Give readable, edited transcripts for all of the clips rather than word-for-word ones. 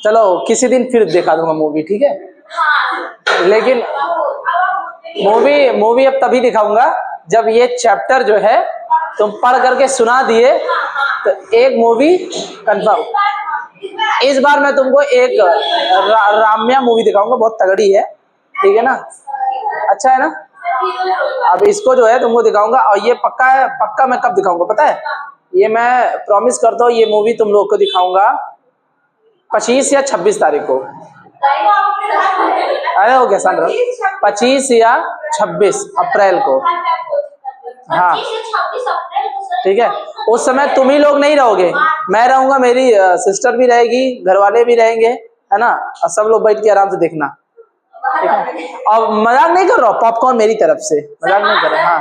चलो किसी दिन फिर दिखा दूंगा मूवी, ठीक है। लेकिन मूवी अब तभी दिखाऊंगा जब ये चैप्टर जो है तुम पढ़ करके सुना दिए तो एक मूवी कंफर्म। इस बार मैं तुमको एक राम्या मूवी दिखाऊंगा, बहुत तगड़ी है, ठीक है ना, अच्छा है ना। अब इसको जो है तुमको दिखाऊंगा, और ये पक्का है, पक्का मैं कब दिखाऊंगा पता है, ये मैं प्रॉमिस करता हूँ, ये मूवी तुम लोग को दिखाऊंगा 25 या 26 तारीख को। अरे हो गया सांद्रा, 25 या 26 अप्रैल को, हाँ ठीक है। उस समय तुम ही लोग नहीं रहोगे, मैं रहूंगा, मेरी सिस्टर भी रहेगी, घर वाले भी रहेंगे, है ना, और सब लोग बैठ के आराम से देखना, ठीक है। और मजाक नहीं कर रहा हूँ, पॉपकॉर्न मेरी तरफ से, मजाक नहीं कर रहा, हाँ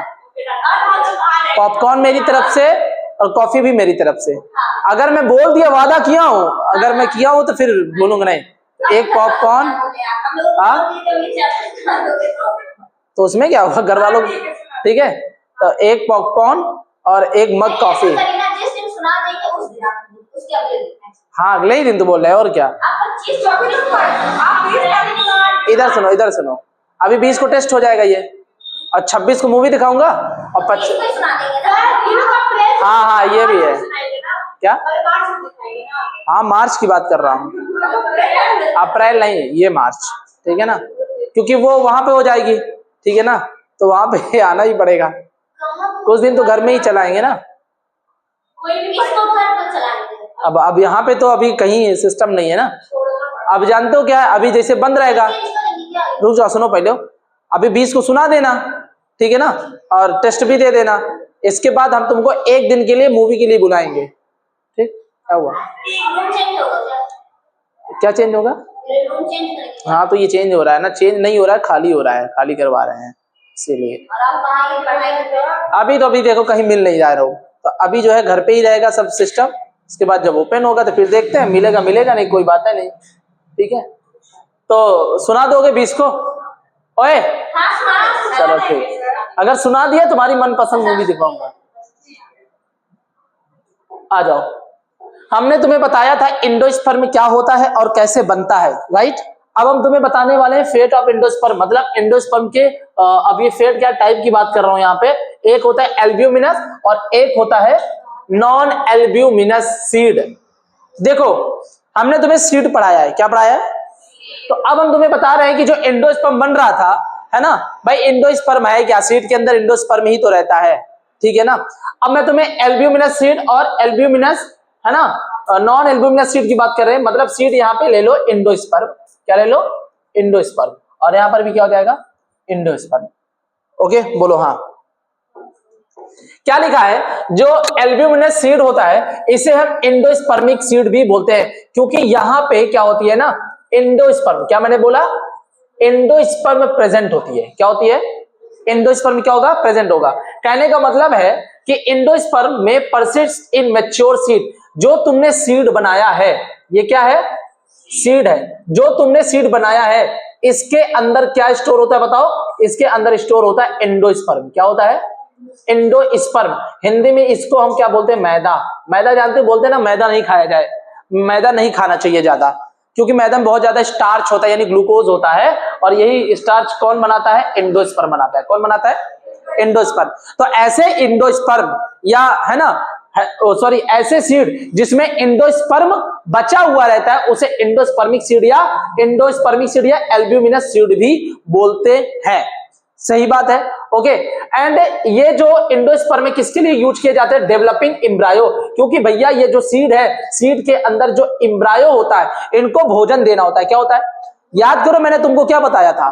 पॉपकॉर्न मेरी तरफ से और कॉफी भी मेरी तरफ से। अगर मैं बोल दिया, वादा किया हूँ, अगर मैं किया हूँ तो फिर बोलूंगा नहीं। एक पॉपकॉर्न, हाँ तो उसमें क्या होगा, घर वालों, ठीक है, तो एक पॉपकॉर्न और एक मग कॉफी। हाँ अगले ही दिन तो बोल रहे हैं, और क्या। इधर सुनो, इधर सुनो, अभी 20 को टेस्ट हो जाएगा ये, और 26 को मूवी दिखाऊंगा, और 25, हाँ हाँ ये भी है क्या, हाँ मार्च की बात कर रहा हूँ, अप्रैल नहीं, ये मार्च, ठीक है ना, क्योंकि वो वहां पे हो जाएगी, ठीक है ना, तो वहां पे आना ही पड़ेगा। कुछ दिन तो घर में ही चलाएंगे ना, अब यहाँ पे तो अभी कहीं सिस्टम नहीं है ना। अब जानते हो क्या है, अभी जैसे बंद रहेगा, रुक जाओ सुनो पहले, अभी 20 को सुना देना, ठीक है ना, और टेस्ट भी दे देना। इसके बाद हम तुमको एक दिन के लिए मूवी के लिए बुलाएंगे, ठीक। क्या हुआ, क्या चेंज होगा, हाँ तो ये चेंज हो रहा है ना, चेंज नहीं हो रहा है, खाली हो रहा है, खाली करवा रहे हैं इसीलिए। अभी देखो कहीं मिल नहीं जा रहा हूँ, तो अभी जो है घर पे ही रहेगा सब सिस्टम। इसके बाद जब ओपन होगा तो फिर देखते हैं, मिलेगा मिलेगा, नहीं कोई बात है नहीं, ठीक है। तो सुना दोगे 20 को, ओए चलो ठीक, अगर सुना दिया तुम्हारी मनपसंद मूवी दिखाऊंगा, आ जाओ। हमने तुम्हें बताया था एंडोस्पर्म क्या होता है और कैसे बनता है, राइट। अब हम तुम्हें बताने वाले हैं फेट ऑफ एंडोस्पर्म, मतलब एंडोस्पर्म के अब ये फेट क्या टाइप की बात कर रहा हूं यहाँ पे, एक होता है एल्ब्यूमिनस और एक होता है नॉन एल्ब्यूमिनस सीड। देखो हमने तुम्हें सीड पढ़ाया है, क्या पढ़ाया है, तो अब हम तुम्हें बता रहे हैं कि जो एंडोस्पर्म बन रहा था, है ना भाई, एंडोस्पर्म है क्या, सीड के अंदर एंडोस्पर्म ही तो रहता है, ठीक है ना। अब मैं तुम्हें एल्ब्यूमिनस सीड और एल्ब्यूमिनस, है ना, नॉन एल्ब्यूमिनस सीड की बात कर रहे हैं, मतलब सीड यहाँ पे ले लो एंडोस्पर्म, क्या ले लो, एंडोस्पर्म, और यहाँ पर भी क्या हो जाएगा, एंडोस्पर्म। ओके बोलो हाँ, क्या लिखा है, जो एल्ब्यूमिनस सीड होता है इसे हम एंडोस्पर्मिक सीड भी बोलते हैं, क्योंकि यहाँ पे क्या होती है ना, एंडोस्पर्म, क्या मैंने बोला, एंडोस्पर्म प्रेजेंट होती है, क्या होती है, एंडोस्पर्म क्या होगा, प्रेजेंट होगा। कहने का मतलब है कि एंडोस्पर्म में परसिस्ट इन मैच्योर सीड, जो तुमने सीड बनाया है, ये क्या है, सीड है, जो तुमने सीड बनाया है, इसके अंदर क्या स्टोर होता है बताओ, इसके अंदर स्टोर होता है एंडोस्पर्म, क्या होता है, एंडोस्पर्म। हिंदी में इसको हम क्या बोलते हैं, मैदा, मैदा जानते हो, बोलते हैं ना मैदा नहीं खाया जाए, मैदा नहीं खाना चाहिए ज्यादा, क्योंकि मैदा में बहुत ज्यादा स्टार्च होता है, यानी ग्लूकोज होता है, और यही स्टार्च कौन बनाता है, एंडोस्पर्म बनाता है, कौन बनाता है, एंडोस्पर्म। तो ऐसे एंडोस्पर्म या है ना, सॉरी ऐसे सीड जिसमें एंडोस्पर्म बचा हुआ रहता है उसे एंडोस्पर्मिक सीड या एल्ब्यूमिनस सीड भी बोलते हैं, सही बात है, ओके। एंड ये जो एंडोस्पर्म है किसके लिए यूज किए जाते हैं, डेवलपिंग एम्ब्रायो, क्योंकि भैया ये जो सीड है, सीड के अंदर जो एम्ब्रायो होता है इनको भोजन देना होता है, क्या होता है, याद करो मैंने तुमको क्या बताया था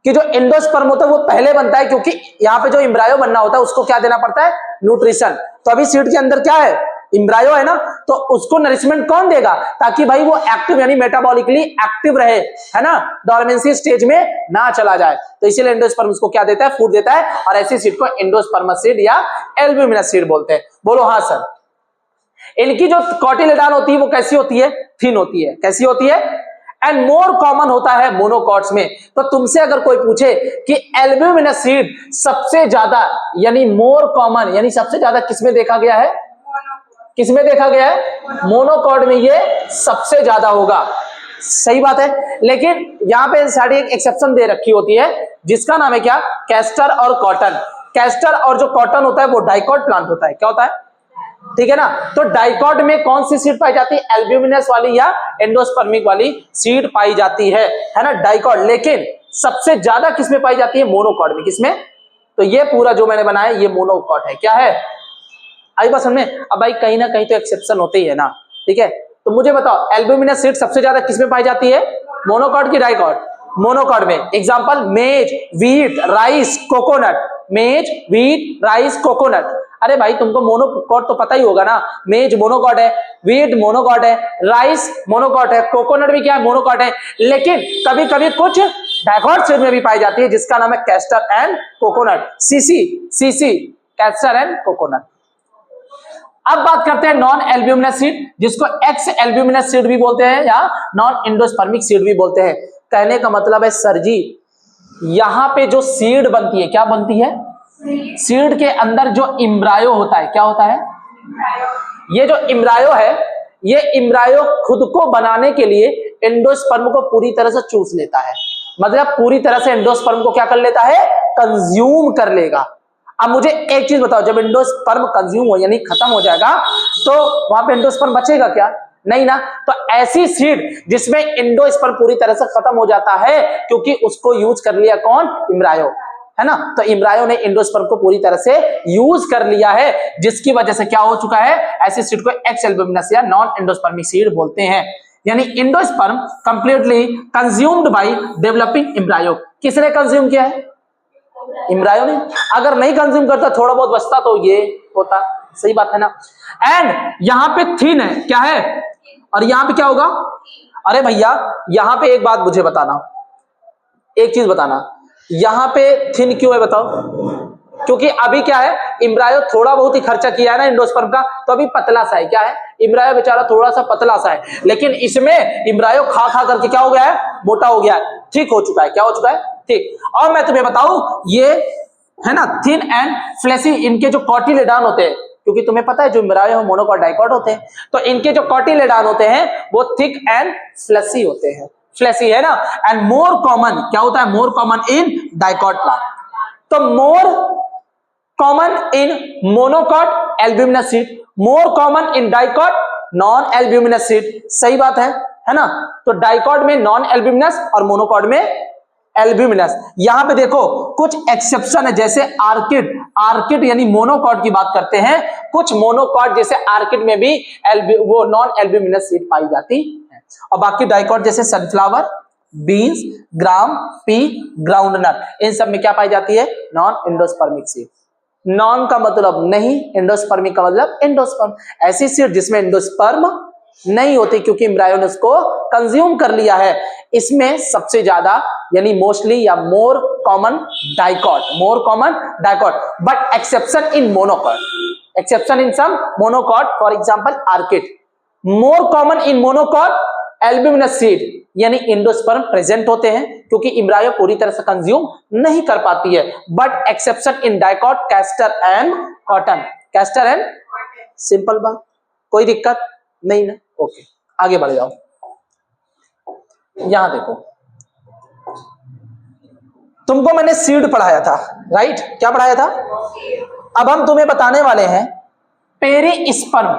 कि जो एंडोस्पर्म होता है वो पहले बनता है, क्योंकि यहाँ पे जो एम्ब्रायो बनना होता है उसको क्या देना पड़ता है, न्यूट्रिशन। तो अभी सीड के अंदर क्या है, एम्ब्रायो है ना, तो उसको नरिशमेंट कौन देगा, ताकि भाई वो एक्टिव यानी मेटाबॉलिकली एक्टिव रहे, है ना, डोर्मेंसी स्टेज में ना चला जाए, तो इसीलिए एंडोस्पर्म उसको क्या देता है, फूड देता है, और ऐसी सीड को एंडोस्पर्मस सीड या एल्ब्यूमिनस सीड बोलते हैं। बोलो हाँ सर। इनकी जो कॉटिलेडॉन होती है वो कैसी होती है, थिन होती है, कैसी होती है, एंड मोर कॉमन होता है मोनोकॉट्स में। तो तुमसे अगर कोई पूछे कि एल्ब्यूमिनस सीड सबसे ज्यादा यानी मोर कॉमन यानी सबसे ज्यादा किसमें देखा गया है, किसमें देखा गया है, मोनोकॉट में ये सबसे ज्यादा होगा। सही बात है, लेकिन यहां पे सारी एक एक्सेप्शन दे रखी होती है जिसका नाम है क्या, कैस्टर और कॉटन। कैस्टर और जो कॉटन होता है वो डाइकॉट प्लांट होता है, क्या होता है, ठीक है ना। तो डाइकॉट में कौन सी सीड पाई जाती है, एल्ब्यूमिनस वाली या एंडोस्पर्मिक वाली सीड पाई जाती है ना, डाइकॉट। लेकिन सबसे ज्यादा किसमें पाई जाती है, मोनोकॉट में। किसमें, तो ये पूरा जो मैंने बनाया ये मोनोकॉट है, क्या है, आई बात समझ में। अब भाई कहीं ना कहीं तो एक्सेप्शन होते ही है ना, ठीक है। तो मुझे बताओ एल्ब्यूमिनस सीड सबसे ज्यादा किसमें पाई जाती है, मोनोकॉट की डाइकॉट, मोनोकॉट में। एग्जांपल मेज, व्हीट, राइस, कोकोनट, मेज, व्हीट, राइस, कोकोनट। अरे भाई तुमको मोनोकॉट तो पता ही होगा ना, मेज मोनोकॉट है, व्हीट मोनोकॉट है, राइस मोनोकॉट है, कोकोनट भी क्या है, मोनोकॉट है। लेकिन कभी कभी कुछ डाइकॉट सीड में भी पाई जाती है जिसका नाम है castor and coconut, CC, castor and coconut. अब बात करते हैं नॉन एल्ब्यूमिनस सीड, जिसको एक्स एल्ब्यूमिनस सीड भी बोलते हैं या नॉन एंडोस्पर्मिक सीड भी बोलते हैं। कहने का मतलब है सर जी यहां पे जो सीड बनती है, क्या बनती है, सीड के अंदर जो इम्ब्रायो होता है, क्या होता है, ये जो इम्ब्रायो है, ये इम्ब्रायो खुद को बनाने के लिए एंडोस्पर्म को पूरी तरह से चूस लेता है। मतलब पूरी तरह से एंडोस्पर्म को क्या कर लेता है, कंज्यूम कर लेगा। अब मुझे एक चीज बताओ, जब एंडोस्पर्म कंज्यूम हो यानी खत्म हो जाएगा तो वहां पे एंडोस्पर्म बचेगा क्या, नहीं ना। तो ऐसी सीड जिसमें एंडोस्पर्म पूरी तरह से खत्म हो जाता है क्योंकि उसको यूज कर लिया कौन, इम्ब्रायो, है ना। तो इम्ब्रायो ने एंडोस्पर्म को पूरी तरह से यूज कर लिया है, जिसकी वजह से क्या हो चुका है, ऐसी सीड को एक्स एल्ब्यूमिनस या नॉन एंडोस्पर्मिक सीड बोलते हैं। यानी endosperm completely consumed by developing embryo. किसने कंज्यूम किया है, इम्ब्रायो ने। अगर नहीं कंज्यूम करता, थोड़ा बहुत बचता तो ये होता, सही बात है ना। एंड यहां पे थिन है, क्या है, और यहां पे क्या होगा। अरे भैया यहां पे एक बात मुझे बताना, एक चीज बताना, यहां पे थिन क्यों है बताओ। क्योंकि अभी क्या है, इम्ब्रायो थोड़ा बहुत ही खर्चा किया है ना एंडोस्पर्म का, तो अभी पतला सा है, क्या है, इम्ब्रायो बेचारा थोड़ा सा पतला सा है। लेकिन इसमें इम्ब्रायो खा खा करके क्या हो गया है, मोटा हो गया है, ठीक हो चुका है, क्या हो चुका है, ठीक। और मैं तुम्हें बताऊं ये है ना थिन एंड फ्लेसी, इनके जो कॉटिलेडॉन होते हैं, क्योंकि तुम्हें पता है जो इम्ब्रायो मोनोकॉट डाइकॉट होते हैं, तो इनके जो कॉटिलेडॉन होते हैं वो थिक एंड फ्लेसी होते हैं, फ्लेसी है ना। एंड मोर कॉमन, क्या होता है, more common in dicot plant. तो more common in monocot albuminous seed, more common in dicot non albuminous seed. सही बात है ना। तो डाइकॉट में नॉन एल्ब्यूमिनस और मोनोकॉट में एल्ब्यूमिनस। यहां पे देखो कुछ एक्सेप्शन है, जैसे आर्किड, आर्किड यानी मोनोकॉट की बात करते हैं, कुछ मोनोकॉट जैसे आर्किड में भी वो नॉन एल्ब्यूमिनस सीड पाई जाती है। और बाकी डाइकॉट जैसे सनफ्लावर, बीन्स, ग्राम, पी, ग्राउंडनट, इन सब में क्या पाई जाती है, नॉन एंडोस्पर्मिक सीड। नॉन का मतलब नहीं, एंडोस्पर्मिक का मतलब एंडोस्पर्म। ऐसी सीड जिसमें एंडोस्पर्म नहीं होती क्योंकि इम्ब्रायो ने उसको कंज्यूम कर लिया है। इसमें सबसे ज्यादा यानी मोस्टली या more common dicot, more common dicot, but exception in monocot, exception in some monocot, for example orchid. More common in monocot albuminous seed, यानी एंडोस्पर्म प्रेजेंट होते हैं क्योंकि इम्ब्रायो पूरी तरह से कंज्यूम नहीं कर पाती है। But exception in dicot, castor and cotton, castor and, simple बात, कोई दिक्कत नहीं ना। ओके आगे बढ़ जाओ। यहां देखो तुमको मैंने सीड पढ़ाया था, राइट, क्या पढ़ाया था। अब हम तुम्हें बताने वाले हैं पेरिस्पर्म,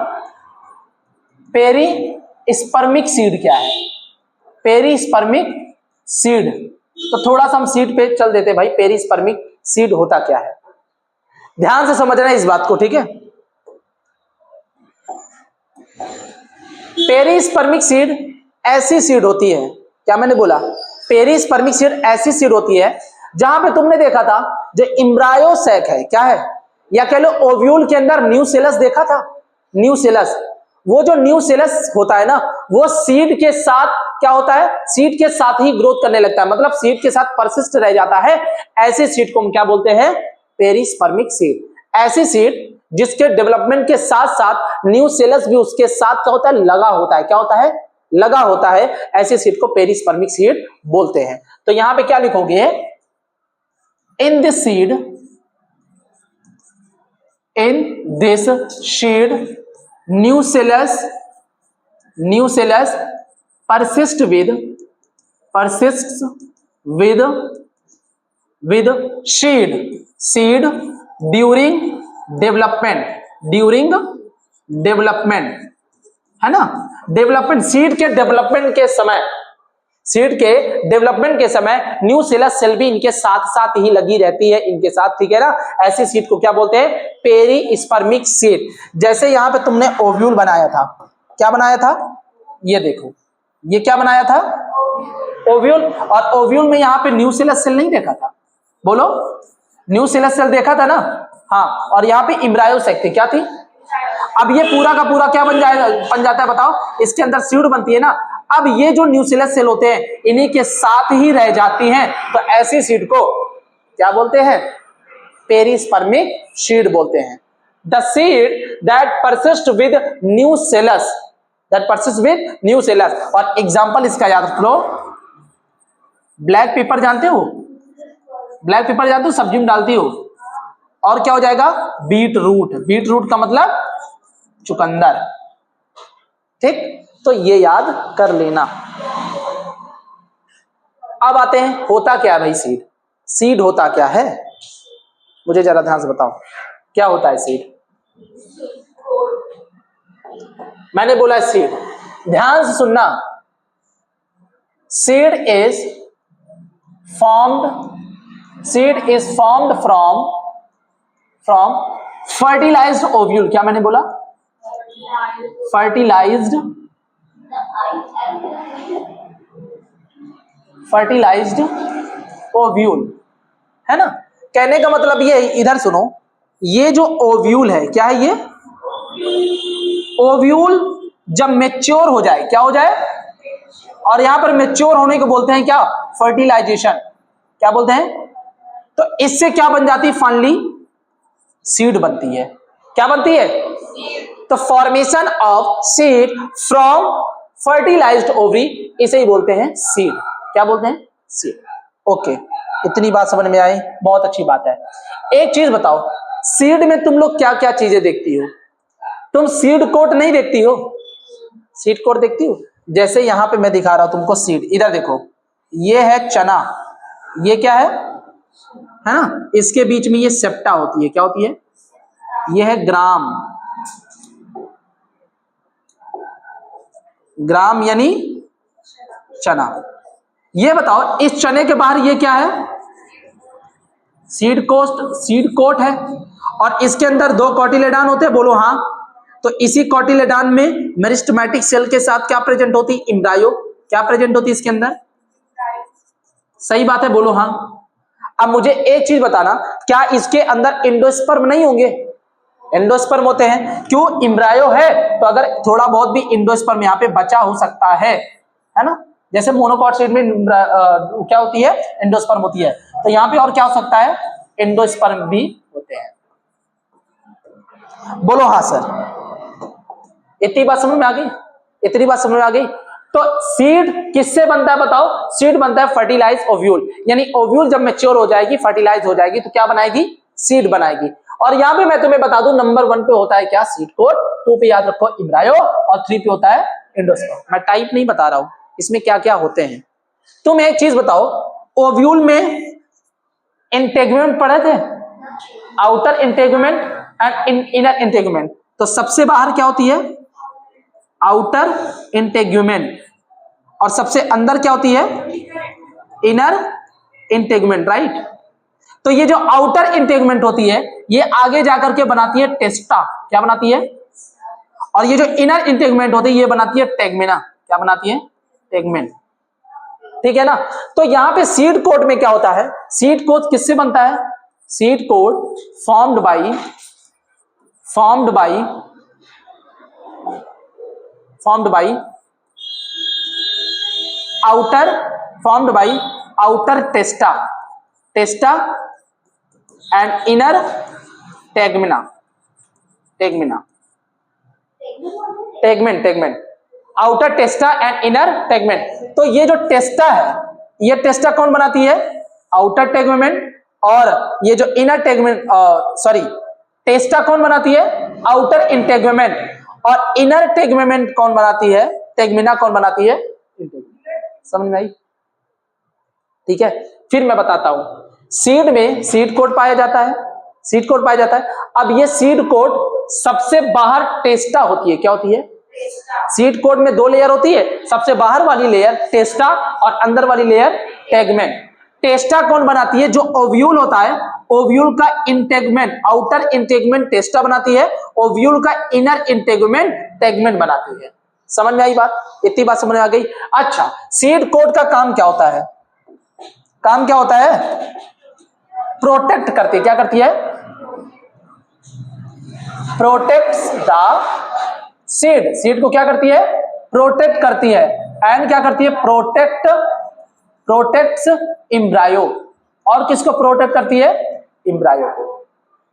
पेरिस्पर्मिक सीड क्या है, पेरिस्पर्मिक सीड। तो थोड़ा सा हम सीड पे चल देते हैं भाई, पेरिस्पर्मिक सीड होता क्या है, ध्यान से समझना इस बात को, ठीक है। पेरिस्पर्मिक सीड ऐसी सीड होती है, क्या मैंने बोला, पेरिस्पर्मिक सीड ऐसी सीड होती है जहां पे तुमने देखा था जो इम्ब्रायो सैक है, क्या है, या कह लो ओव्यूल के अंदर न्यूसेलस देखा था, न्यूसेलस। वो जो न्यूसेलस होता है ना, वो सीड के साथ क्या होता है, सीड के साथ ही ग्रोथ करने लगता है, मतलब सीड के साथ परसिस्ट रह जाता है। ऐसी सीड को हम क्या बोलते हैं, पेरिस्पर्मिक सीड। ऐसी सीड जिसके डेवलपमेंट के साथ साथ न्यूसेलस भी उसके साथ क्या होता है, लगा होता है, क्या होता है, लगा होता है, ऐसे सीड को पेरिस्पर्मिक सीड बोलते हैं। तो यहां पे क्या लिखोगे, in this seed nucellus persists with seed during development, है ना। डेवलपमेंट, सीड के डेवलपमेंट के समय न्यूसेलस सेल भी इनके साथ साथ ही लगी रहती है, इनके साथ, ठीक है ना। ऐसी सीड को क्या बोलते हैं, पेरिस्पर्मिक सीड। जैसे यहां पे तुमने ओव्यूल बनाया था, क्या बनाया था, ये देखो, ये क्या बनाया था, ओव्यूल। और ओव्यूल में यहां पे न्यूसेलस सेल नहीं देखा था, बोलो, न्यूसेलस सेल देखा था ना, हाँ। और यहां पे एम्ब्रायो साइट थी, क्या थी। अब ये पूरा का पूरा क्या बन जाता है बताओ, इसके अंदर सीड बनती है ना। अब ये जो न्यूसेलस सेल होते हैं इन्हीं के साथ ही रह जाती हैं, तो ऐसी सीड को क्या बोलते हैं, पेरिस्पर्मिक सीड बोलते हैं। The seed that persist with nucellus, और एग्जांपल इसका याद रख लो, ब्लैक पेपर जानते हो, ब्लैक पेपर जानते हो, सब्जी में डालती हो। और क्या हो जाएगा, बीट रूट का मतलब चुकंदर, ठीक। तो ये याद कर लेना। अब आते हैं, होता क्या है भाई सीड होता क्या है, मुझे जरा ध्यान से बताओ, क्या होता है सीड। मैंने बोला सीड, ध्यान से सुनना, seed is formed from fertilised ovule. क्या मैंने बोला, फर्टिलाइज्ड ओव्यूल, है ना। कहने का मतलब ये, इधर सुनो, ये जो ओव्यूल है, क्या है ये, ओव्यूल जब मैच्योर हो जाए, क्या हो जाए, और यहां पर मैच्योर होने को बोलते हैं क्या, फर्टिलाइजेशन, क्या बोलते हैं। तो इससे क्या बन जाती है, फाइनली सीड बनती है। क्या बनती है, तो formation of seed from fertilised ovary, इसे ही बोलते हैं सीड। क्या बोलते हैं, सीड। ओके, इतनी बात समझ में आई, बहुत अच्छी बात है। एक चीज बताओ, सीड में तुम लोग क्या क्या चीजें देखती हो, तुम सीड कोट नहीं देखती हो, सीड कोट देखती हो। जैसे यहां पे मैं दिखा रहा हूं तुमको सीड, इधर देखो, ये है चना, ये क्या है ना, इसके बीच में ये सेप्टा होती है, क्या होती है, ये है ग्राम यानी चना। ये बताओ, इस चने के बाहर ये क्या है, सीड कोट है, और इसके अंदर 2 कोटिलेडॉन होते हैं, बोलो हाँ। तो इसी कोटिलेडॉन में मेरिस्टेमेटिक सेल के साथ क्या प्रेजेंट होती, एम्ब्रायो, क्या प्रेजेंट होती इसके अंदर, सही बात है, बोलो हाँ। अब मुझे एक चीज बताना, क्या इसके अंदर एंडोस्पर्म नहीं होंगे, एंडोस्पर्म होते हैं, क्यों, एम्ब्रायो है, तो अगर थोड़ा बहुत भी एंडोस्पर्म यहाँ पे बचा हो सकता है ना। जैसे मोनोकॉट सीड में क्या होती है, एंडोस्पर्म होती है, तो यहाँ पे और क्या हो सकता है, एंडोस्पर्म भी होते हैं। बोलो हाँ सर, इतनी बात समझ में आ गई। तो सीड किससे बनता है बताओ, सीड बनता है फर्टिलाइज ओव्यूल, यानी ओव्यूल जब मैच्योर हो जाएगी, फर्टिलाइज हो जाएगी, तो क्या बनाएगी, सीड बनाएगी। और यहां पे मैं तुम्हें बता दूं, नंबर 1 पे होता है क्या, सीड कोट, 2 पे याद रखो एम्ब्रायो, और 3 पे होता है एंडोस्पर्म। मैं टाइप नहीं बता रहा हूं, इसमें क्या क्या होते हैं। तुम एक चीज बताओ, ओव्यूल में इंटेगुमेंट पढ़े थे, outer integument and inner integument. तो सबसे बाहर क्या होती है, आउटर इंटेगुमेंट, और सबसे अंदर क्या होती है, इनर इंटेगुमेंट, राइट। तो ये जो आउटर इंटेगुमेंट होती है, ये आगे जाकर के बनाती है टेस्टा, क्या बनाती है, और ये जो इनर इंटेगुमेंट होती है, ये बनाती है टेगमेना, क्या बनाती है, टेगमेन, ठीक है ना। तो यहां पे सीड कोट में क्या होता है, सीड कोट किससे बनता है, seed coat formed by outer testa and inner tegmen. Outer testa and inner tegmen. तो ये जो टेस्टा है, ये टेस्टा कौन बनाती है? Outer tegmen. और ये जो इनर टेगमेंट, सॉरी, टेस्टा कौन बनाती है? Outer integument. और इनर टेगमेंट कौन बनाती है? टेगमिना कौन बनाती है? समझ में आई? ठीक है, फिर मैं बताता हूं। सीड में सीड कोट पाया जाता है, सीड कोट पाया जाता है। अब ये सीड कोट सबसे बाहर टेस्टा होती है। क्या होती है? सीड कोट में 2 लेयर होती है, सबसे बाहर वाली लेयर टेस्टा और अंदर वाली लेयर टेगमेंट। टेस्टा कौन बनाती है? जो ओव्यूल होता है, ओव्यूल का इंटेगमेंट, आउटर इंटेगमेंट टेस्टा बनाती है, ओव्यूल का इनर इंटेगमेंट टेगमेंट बनाती है। समझ में आई बात? इतनी बात समझ में आ गई? अच्छा, सीड कोट का काम क्या होता है? काम क्या होता है? प्रोटेक्ट करती है। क्या करती है? Protects the seed. सीड को क्या करती है? प्रोटेक्ट करती है। एंड क्या करती है? Protects embryo. और किसको प्रोटेक्ट करती है? एम्ब्रायो को।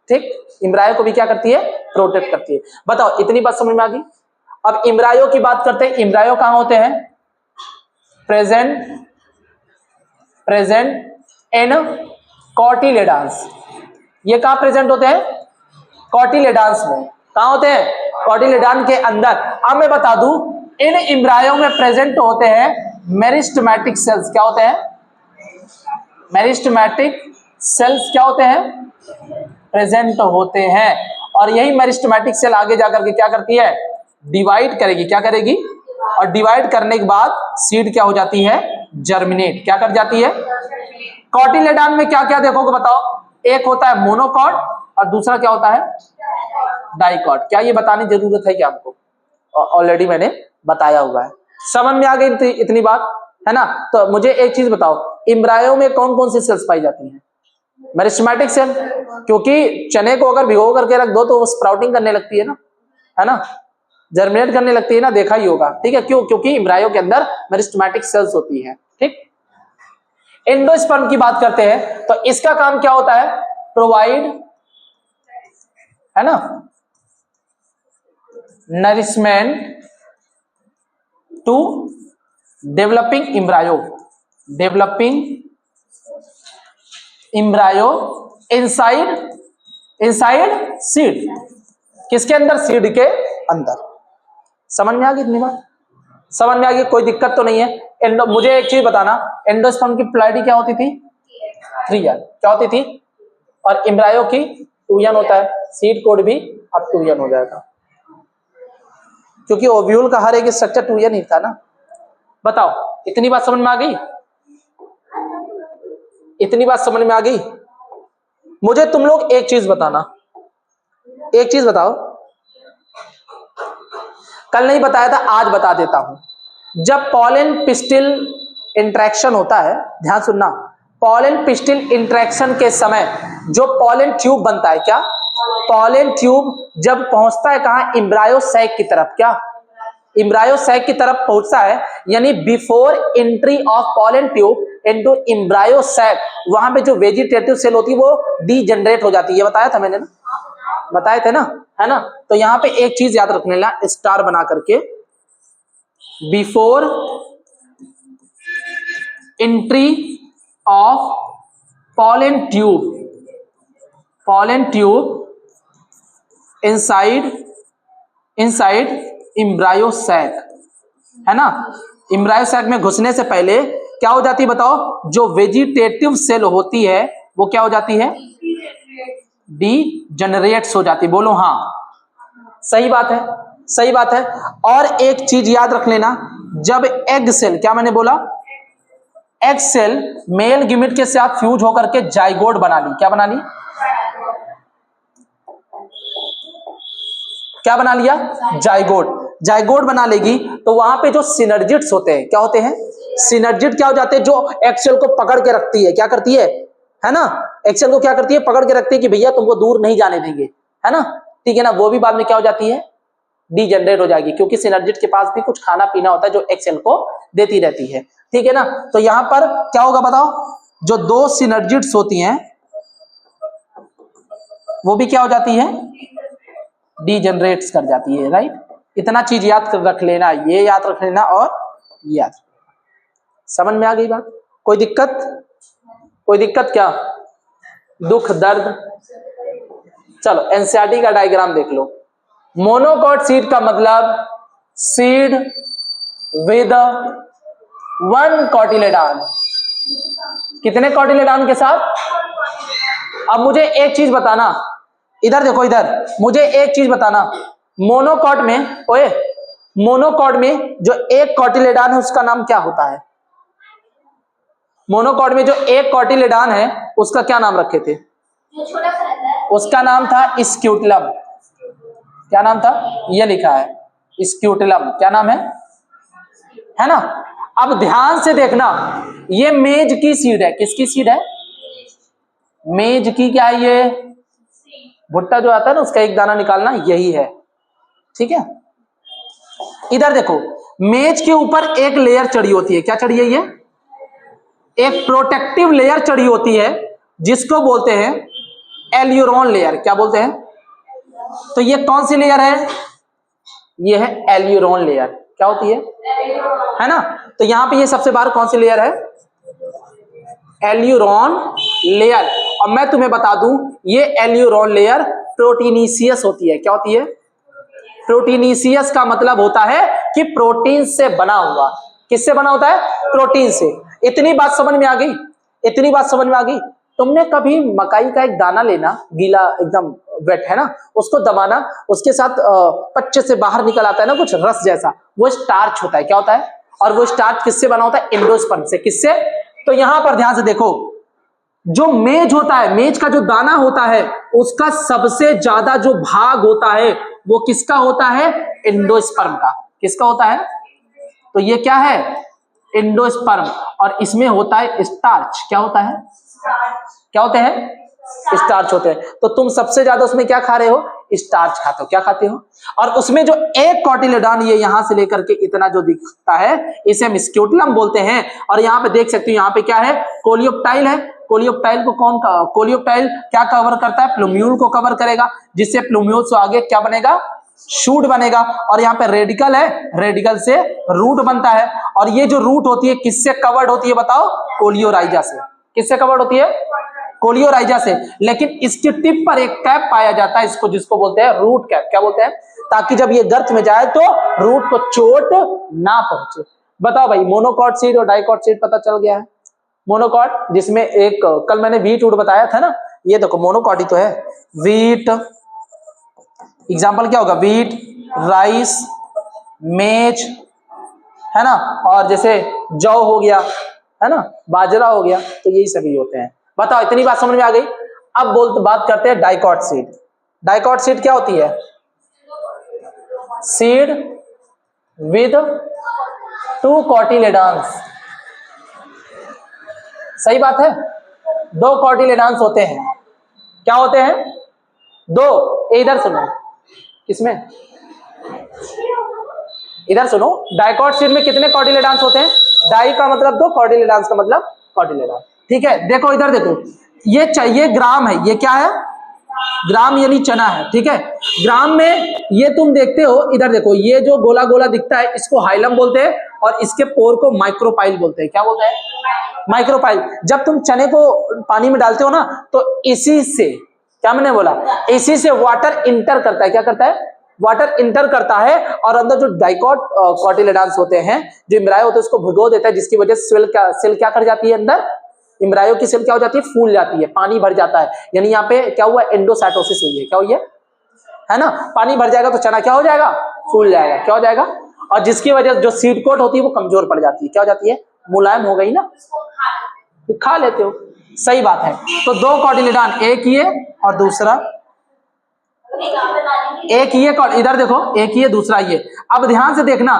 ठीक, एम्ब्रायो को भी क्या करती है? प्रोटेक्ट करती है। बताओ, इतनी बात समझ में आ गई? अब एम्ब्रायो की बात करते हैं। एम्ब्रायो कहां होते हैं? Present in cotyledons. ये कहां प्रेजेंट होते हैं? कॉटिलेडॉन्स में। कहां होते हैं? कॉटिलेडॉन के अंदर। अब मैं बता दूं, इन एम्ब्रायो में प्रेजेंट होते हैं मेरिस्टेमेटिक सेल्स। क्या होते हैं? मेरिस्टेमेटिक सेल्स क्या होते हैं? प्रेजेंट होते हैं। और यही मेरिस्टेमेटिक सेल आगे जाकर के क्या करती है? डिवाइड करेगी। क्या करेगी? और डिवाइड करने के बाद सीड क्या हो जाती है? जर्मिनेट। क्या कर जाती है? कॉटिलेडॉन में क्या क्या देखोगे बताओ? एक होता है मोनोकॉट और दूसरा क्या होता है? डाइकॉट। क्या ये बताने की जरूरत है क्या आपको? ऑलरेडी मैंने बताया हुआ है। समझ में आ गई इतनी बात, है ना? तो मुझे एक चीज बताओ, एम्ब्रायो में कौन कौन सी सेल्स पाई जाती हैं? मेरिस्टेमेटिक सेल, क्योंकि चने को अगर भिगो करके रख दो तो वो स्प्राउटिंग करने लगती है ना, जर्मिनेट करने लगती है ना, देखा ही होगा। ठीक है, क्यों? क्योंकि एम्ब्रायो के अंदर मेरिस्टेमेटिक सेल्स होती है। ठीक, एंडोस्पर्म की बात करते हैं तो इसका काम क्या होता है? प्रोवाइड, है ना, nourishment to developing embryo. Developing embryo inside seed. किसके अंदर? सीड के अंदर। समझ में आ गई इतनी बात? समझ में आ गई? कोई दिक्कत तो नहीं है? मुझे एक चीज बताना, एंडोस्पर्म की प्लाइडी क्या होती थी? 3n। क्या होती थी? और एम्ब्रायो की 2n होता है। सीड कोड भी अब 2n हो जाएगा, क्योंकि ओव्यूल का हर एक स्ट्रक्चर 2n ही था ना। बताओ, इतनी बात समझ में आ गई? इतनी बात समझ में आ गई? मुझे तुम लोग एक चीज बताना, एक चीज बताओ, कल नहीं बताया था, आज बता देता हूं। जब पॉलन पिस्टिल इंटरेक्शन होता है, ध्यान सुनना, पॉलन पिस्टिल इंटरेक्शन के समय जो पॉलन ट्यूब बनता है, क्या? पॉलन ट्यूब जब पहुंचता है कहां? एम्ब्रायो सैक की तरफ। क्या? एम्ब्रायो सैक की तरफ पहुंचता है, यानी before entry of pollen tube into embryo sac, वहां पे जो वेजिटेटिव सेल होती है वो डीजनरेट हो जाती है। ये बताया था मैंने ना, बताए थे ना, है ना? तो यहां पे एक चीज याद रखने ला, स्टार बना करके, before entry of pollen tube inside embryo sac, है ना? एम्ब्रायो सैक में घुसने से पहले क्या हो जाती है बताओ? जो वेजिटेटिव सेल होती है वो क्या हो जाती है? डीजनरेट्स हो जाती है। बोलो हाँ, सही बात है, सही बात है। और एक चीज याद रख लेना, जब एग सेल, क्या मैंने बोला? एग सेल मेल गिमिट के साथ फ्यूज होकर के जाइगोट बना ली। क्या बना ली? क्या बना लिया? जाइगोट। जाइगोट बना लेगी तो वहां पे जो सिनर्जिट्स होते हैं, क्या होते हैं? सिनर्जिट क्या हो जाते हैं? जो एक्सेल को पकड़ के रखती है। क्या करती है ना? एक्सेल को क्या करती है? पकड़ के रखती है कि भैया तुमको दूर नहीं जाने देंगे, है ना? ठीक है ना? वो भी बाद में क्या हो जाती है? डीजनरेट हो जाएगी, क्योंकि सिनर्जिट के पास भी कुछ खाना पीना होता है जो एक्सेल को देती रहती है। ठीक है ना? तो यहां पर क्या होगा बताओ? जो 2 सिनर्जिट्स होती हैं वो भी क्या हो जाती है? डीजनरेट्स कर जाती है, राइट? इतना चीज याद रख लेना, ये याद रख लेना और ये याद। समझ में आ गई बात? कोई दिक्कत? कोई दिक्कत क्या? दुख दर्द? चलो एनसीईआरटी का डायग्राम देख लो। मोनोकॉट सीड का मतलब सीड विद वन कॉटिलेडॉन। कितने कॉटिलेडॉन के साथ? अब मुझे एक चीज बताना, इधर देखो, इधर मुझे एक चीज बताना, मोनोकॉट में, ओए मोनोकॉट में जो एक कॉटिलेडॉन है उसका नाम क्या होता है? मोनोकॉट में जो एक कॉटिलेडॉन है उसका क्या नाम रखे थे? उसका नाम था स्क्यूटलम। क्या नाम था? ये लिखा है स्क्यूटलम। क्या नाम है ना? अब ध्यान से देखना, ये मेज की सीड है। किसकी सीड है? मेज की। क्या है ये? भुट्टा जो आता है ना उसका एक दाना निकालना, यही है। ठीक है, इधर देखो, मेज के ऊपर एक लेयर चढ़ी होती है। क्या चढ़ी है? ये एक प्रोटेक्टिव लेयर चढ़ी होती है जिसको बोलते हैं एल्यूरोन लेयर। क्या बोलते हैं? तो ये कौन सी लेयर है? ये है एल्यूरोन लेयर। क्या होती है ना? तो यहां पे ये सबसे बाहर कौन सी लेयर है? Aleurone layer. और मैं तुम्हें बता दूं, ये एल्यूरोन लेयर प्रोटीनीशियस होती है। क्या होती है? प्रोटीनीशियस का मतलब होता है कि प्रोटीन से बना हुआ। किससे बना होता है? प्रोटीन से। इतनी बात समझ में आ गई? इतनी बात समझ में आ गई? तुमने कभी मकाई का एक दाना लेना, गीला एकदम वेट है ना, उसको दबाना, उसके साथ पच्चे से बाहर निकल आता है ना कुछ रस जैसा, वो स्टार्च होता है। क्या होता है? और वो स्टार्च किससे बना होता है? एंडोस्पर्म से। किससे? तो यहां पर ध्यान से देखो, जो मेज होता है, मेज का जो दाना होता है, उसका सबसे ज्यादा जो भाग होता है वो किसका होता है? एंडोस्पर्म का। किसका होता है? तो ये क्या है? एंडोस्पर्म। और इसमें होता है स्टार्च। क्या होता है? क्या होते हैं? स्टार्च होते हैं। तो तुम सबसे ज्यादा उसमें क्या खा रहे हो? स्टार्च खाते हो। क्या खाते हो? और उसमें जो एक कॉटिलेडॉन ये यहां से लेकर के इतना जो दिखता है, इसे हम स्क्यूटलम बोलते हैं। और यहां पे देख सकते हो, यहां पे क्या है? कोलियोप्टाइल है। कोलियोप्टाइल को कौन का? कोलियोप्टाइल क्या कवर करता है? प्लूम्यूल को कवर करेगा, जिससे प्लूम्यूल से आगे क्या बनेगा? शूट बनेगा। और यहाँ पे रेडिकल है, रेडिकल से रूट बनता है। और ये जो रूट होती है किससे कवर्ड होती है बताओ? कोलियोराइजा से। किससे कवर्ड होती है? कोलियोराइजा से। लेकिन इसके टिप पर एक कैप पाया जाता है, इसको जिसको बोलते हैं रूट कैप। क्या बोलते हैं? ताकि जब ये गर्त में जाए तो रूट को चोट ना पहुंचे। बताओ भाई, मोनोकॉट सीड और डाइकॉट सीड पता चल गया है? मोनोकॉट जिसमें एक, कल मैंने व्हीट वूट बताया था ना, ये देखो मोनोकॉट ही तो है। व्हीट, एग्जाम्पल क्या होगा? व्हीट, राइस, मेज, है ना, और जैसे जौ हो गया, है ना, बाजरा हो गया, तो यही सभी होते हैं। बताओ, इतनी बात समझ में आ गई? अब बात करते हैं डाइकॉट सीड। डाइकॉट सीड क्या होती है? Seed with two cotyledons. सही बात है, दो कॉटिलेडॉन्स होते हैं। क्या होते हैं? दो। इधर सुनो, किसमें? इधर सुनो, डाइकॉट सीड में कितने कॉटिलेडॉन्स होते हैं? डाई का मतलब दो, कॉटिलेडॉन्स का मतलब कॉटिलेडॉन। ठीक है, देखो इधर देखो, ये चाहिए ग्राम है। ये क्या है? ग्राम यानी चना है। ठीक है, ग्राम में ये तुम देखते हो, इधर देखो, ये जो गोला गोला दिखता है इसको हाइलम बोलते हैं, और इसके पोर को माइक्रोपाइल बोलते हैं। क्या बोलते हैं? माइक्रोपाइल। जब तुम चने को पानी में डालते हो ना, तो इसी से, क्या मैंने बोला? इसी से वाटर इंटर करता है। क्या करता है? वाटर इंटर करता है, और अंदर जो डाइकॉट कॉटिलेडॉन्स होते हैं, जो इम्ब्रायो होते हैं, उसको भिगो देता है, जिसकी वजह से सेल क्या कर जाती है? अंदर इम्ब्रायो की सेल क्या हो जाती है? फूल जाती है, पानी भर जाता है। यानी यहाँ पे क्या हुआ? एंडोसाइटोसिस हुई है। क्या हुई है ना? पानी भर जाएगा तो चना क्या हो जाएगा? फूल जाएगा। क्या हो जाएगा? और जिसकी वजह से जो सीड कोट होती है वो कमजोर पड़ जाती है। क्या हो जाती है? मुलायम हो गई ना, खा लेते हो। सही बात है। तो दो कॉटिलेडॉन, एक ये और दूसरा, एक ये, इधर देखो, एक ये दूसरा ये। अब ध्यान से देखना,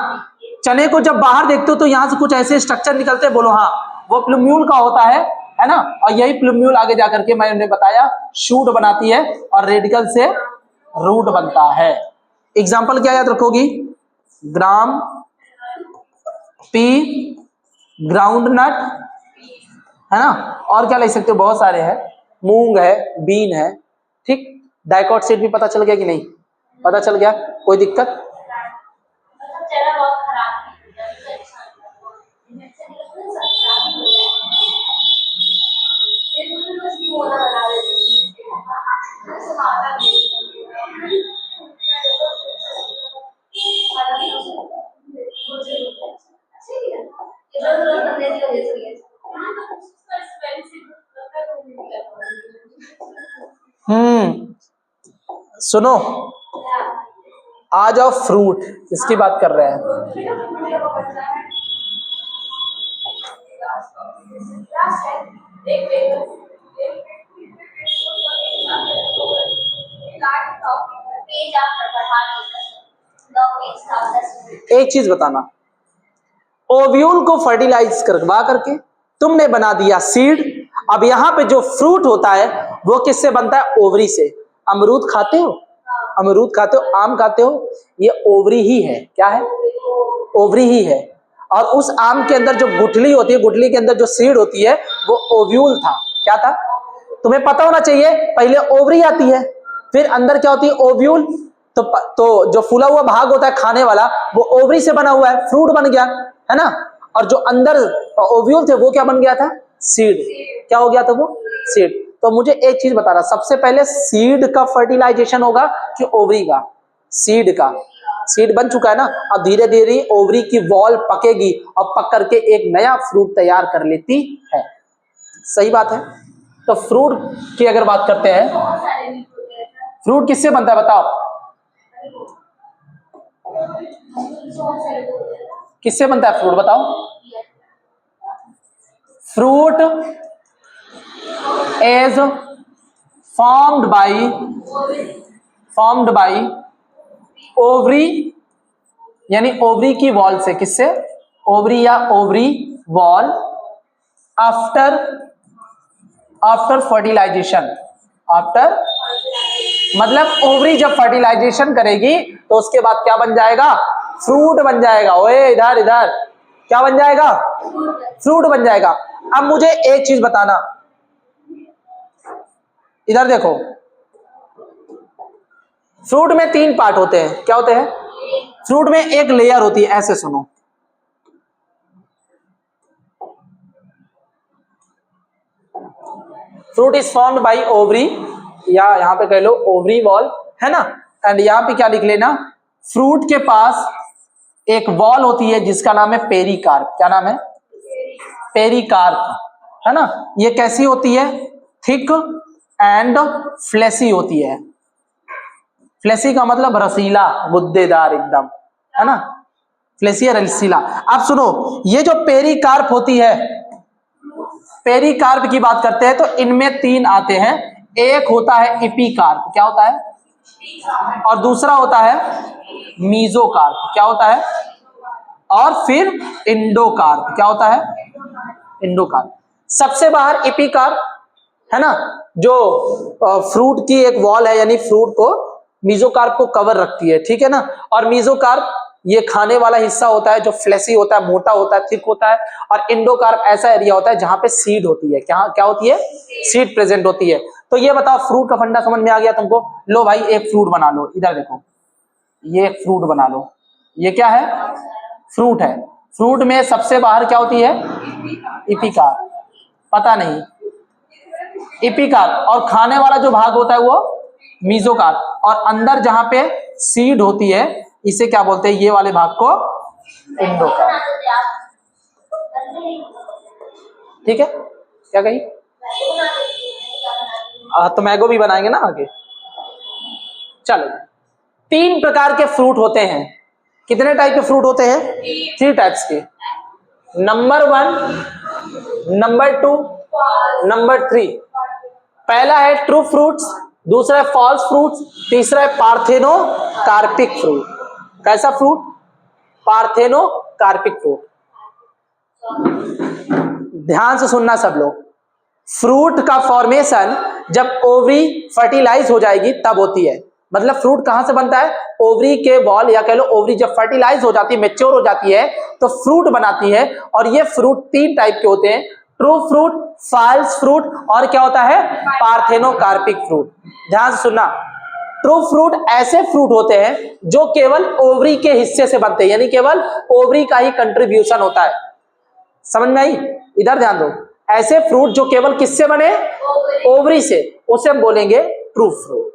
चने को जब बाहर देखते हो तो यहां से कुछ ऐसे स्ट्रक्चर निकलते हैं, बोलो हाँ, वो प्लूम्यूल का होता है ना। और यही प्लूम्यूल आगे जाकर के मैंने बताया शूट बनाती है, और रेडिकल से रूट बनता है। एग्जाम्पल क्या याद रखोगी? ग्राम, पी, ग्राउंडनट, है ना, और क्या ले सकते हो? बहुत सारे हैं, मूंग है, बीन है। ठीक, डाइकॉट सीड भी पता चल गया कि नहीं? पता चल गया? कोई दिक्कत? सुनो, आ जाओ फ्रूट, इसकी बात कर रहे हैं। एक चीज बताना, ओव्यूल को फर्टिलाइज करवा करके तुमने बना दिया सीड। अब यहाँ पे जो फ्रूट होता है वो किससे बनता है? ओवरी से। अमरूद खाते हो? अमरूद खाते हो? आम खाते हो? ये ओवरी ही है। क्या है? ओवरी ही है। और उस आम के अंदर जो गुठली होती है, गुठली के अंदर जो सीड होती है वो ओव्यूल था। क्या था? तुम्हें पता होना चाहिए। पहले ओवरी आती है, फिर अंदर क्या होती है? ओव्यूल। तो जो फूला हुआ भाग होता है खाने वाला, वो ओवरी से बना हुआ है, फ्रूट बन गया, है ना। और जो अंदर ओव्यूल थे वो क्या बन गया था? सीड। क्या हो गया था वो? सीड। तो मुझे एक चीज बता रहा, सबसे पहले सीड का फर्टिलाइजेशन होगा कि ओवरी का? सीड का। सीड बन चुका है ना, अब धीरे धीरे ओवरी की वॉल पकेगी और पक करके एक नया फ्रूट तैयार कर लेती है। सही बात है। तो फ्रूट की अगर बात करते हैं, फ्रूट किससे बनता है बताओ? किससे बनता है फ्रूट बताओ? Fruit is formed by ovary, यानी ओवरी की वॉल से। किससे? ओवरी या ovary wall after fertilisation. After मतलब ओवरी जब फर्टिलाइजेशन करेगी तो उसके बाद क्या बन जाएगा? फ्रूट बन जाएगा। ओए इधर इधर, क्या बन जाएगा? फ्रूट बन जाएगा। अब मुझे एक चीज बताना, इधर देखो, फ्रूट में 3 पार्ट होते हैं। क्या होते हैं? फ्रूट में एक लेयर होती है, ऐसे सुनो, fruit is formed by ovary, या यहां पे कह लो ओवरी वॉल, है ना। एंड यहां पे क्या लिख लेना, फ्रूट के पास एक वॉल होती है जिसका नाम है पेरिकार्प। क्या नाम है? पेरिकार्प, है ना। ये कैसी होती है? थिक एंड फ्लेसी होती है। फ्लेसी का मतलब रसीला, गुद्देदार एकदम, है ना। फ्लेसी या रसीला। अब सुनो, ये जो पेरिकार्प होती है, पेरिकार्प की बात करते हैं तो इनमें 3 आते हैं। एक होता है एपिकार्प। क्या होता है? और दूसरा होता है मीजोकार्प। क्या होता है? और फिर इंडोकार्प। क्या होता है? इंडोकार्प। सबसे बाहर एपिकार्प, है ना, जो फ्रूट की एक वॉल है, यानी फ्रूट को, मीजोकार्प को कवर रखती है, ठीक है ना। और मीजोकार्प ये खाने वाला हिस्सा होता है जो फ्लेसी होता है, मोटा होता है, थिक होता है। और इंडोकार्प ऐसा एरिया होता है जहां पे सीड होती है। क्या होती है? सीड प्रेजेंट होती है। तो ये बताओ, फ्रूट का फंडा समझ में आ गया तुमको? लो भाई, एक फ्रूट बना लो। इधर देखो, ये एक फ्रूट बना लो। ये क्या है? फ्रूट है। फ्रूट में सबसे बाहर क्या होती है? एपिकार्प। पता नहीं, एपिकार्प। और खाने वाला जो भाग होता है वो मीजोकार्प। और अंदर जहां पे सीड होती है, इसे क्या बोलते हैं? ये वाले भाग को इंडोकार्प। ठीक है? क्या कही? तो मैंगो भी बनाएंगे ना आगे। चलो, 3 प्रकार के फ्रूट होते हैं। कितने टाइप के फ्रूट होते हैं? 3 टाइप्स के। Number 1, number 2, number 3। पहला है ट्रू फ्रूट्स, दूसरा है फॉल्स फ्रूट्स, तीसरा है पार्थेनो कार्पिक फ्रूट। कैसा फ्रूट? Parthenocarpic fruit. ध्यान से सुनना सब लोग। फ्रूट का फॉर्मेशन जब ओवरी फर्टिलाइज हो जाएगी तब होती है। मतलब फ्रूट कहां से बनता है? ओवरी के वॉल, या कह लो ओवरी जब फर्टिलाइज हो जाती है, मैच्योर हो जाती है, तो फ्रूट बनाती है। और ये फ्रूट 3 टाइप के होते हैं, ट्रू फ्रूट, फॉल्स फ्रूट, और क्या होता है? Parthenocarpic fruit. ध्यान से सुनना, ट्रू फ्रूट ऐसे फ्रूट होते हैं जो केवल ओवरी के हिस्से से बनते हैं, यानी केवल ओवरी का ही कंट्रीब्यूशन होता है। समझ में आई? इधर ध्यान दो, ऐसे फ्रूट जो केवल किससे बने? ओवरी से, उसे हम बोलेंगे ट्रू फ्रूट।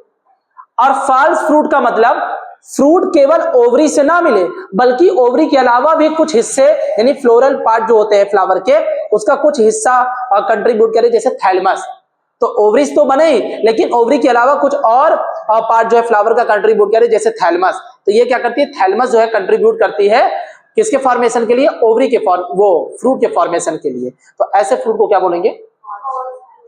और फॉल्स फ्रूट का मतलब फ्रूट केवल ओवरी से ना मिले बल्कि ओवरी के अलावा भी कुछ हिस्से यानी फ्लोरल पार्ट जो होते हैं फ्लावर के, उसका कुछ हिस्सा कंट्रीब्यूट करे, जैसे थैलमस। तो ओवरीज तो बने ही, लेकिन ओवरी के अलावा कुछ और पार्ट जो है फ्लावर का कंट्रीब्यूट करे, जैसे थैलमस। तो ये क्या करती है, थैलमस जो है कंट्रीब्यूट करती है किसके फॉर्मेशन के लिए, ओवरी के वो फ्रूट के फॉर्मेशन के लिए। तो ऐसे फ्रूट को क्या बोलेंगे,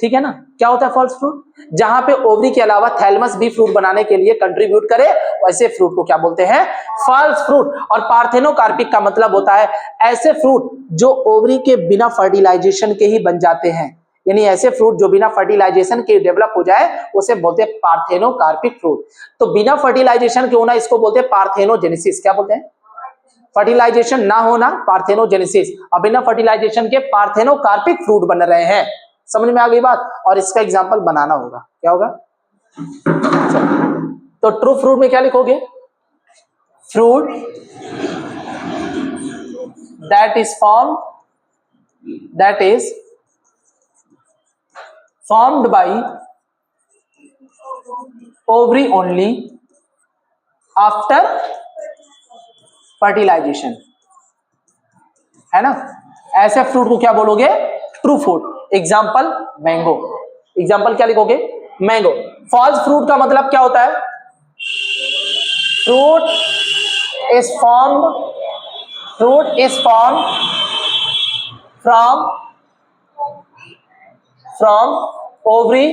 ठीक है ना। क्या होता है फॉल्स फ्रूट, जहां पे ओवरी के अलावा थैलमस भी फ्रूट बनाने के लिए कंट्रीब्यूट करे, वैसे फ्रूट को क्या बोलते हैं, फॉल्स फ्रूट। और पार्थेनोकार्पिक का मतलब होता है ऐसे फ्रूट जो ओवरी के बिना फर्टिलाइजेशन के ही बन जाते हैं, यानी ऐसे फ्रूट जो बिना फर्टिलाइजेशन के डेवलप हो जाए उसे बोलते हैं पार्थेनोकार्पिक फ्रूट। तो बिना फर्टिलाइजेशन के होना इसको बोलते हैं पार्थेनोजेनेसिस। क्या बोलते हैं, फर्टिलाइजेशन ना होना पार्थेनोजेनेसिस, और बिना फर्टिलाइजेशन के पार्थेनोकार्पिक फ्रूट बन रहे हैं। समझ में आ गई बात। और इसका एग्जांपल बनाना होगा, क्या होगा, तो ट्रू फ्रूट में क्या लिखोगे, fruit that is formed by ovary only after fertilization, है ना। ऐसे फ्रूट को क्या बोलोगे, true fruit. Example mango, example क्या लिखोगे, मैंगो। फॉल्स फ्रूट का मतलब क्या होता है, fruit is formed from ovary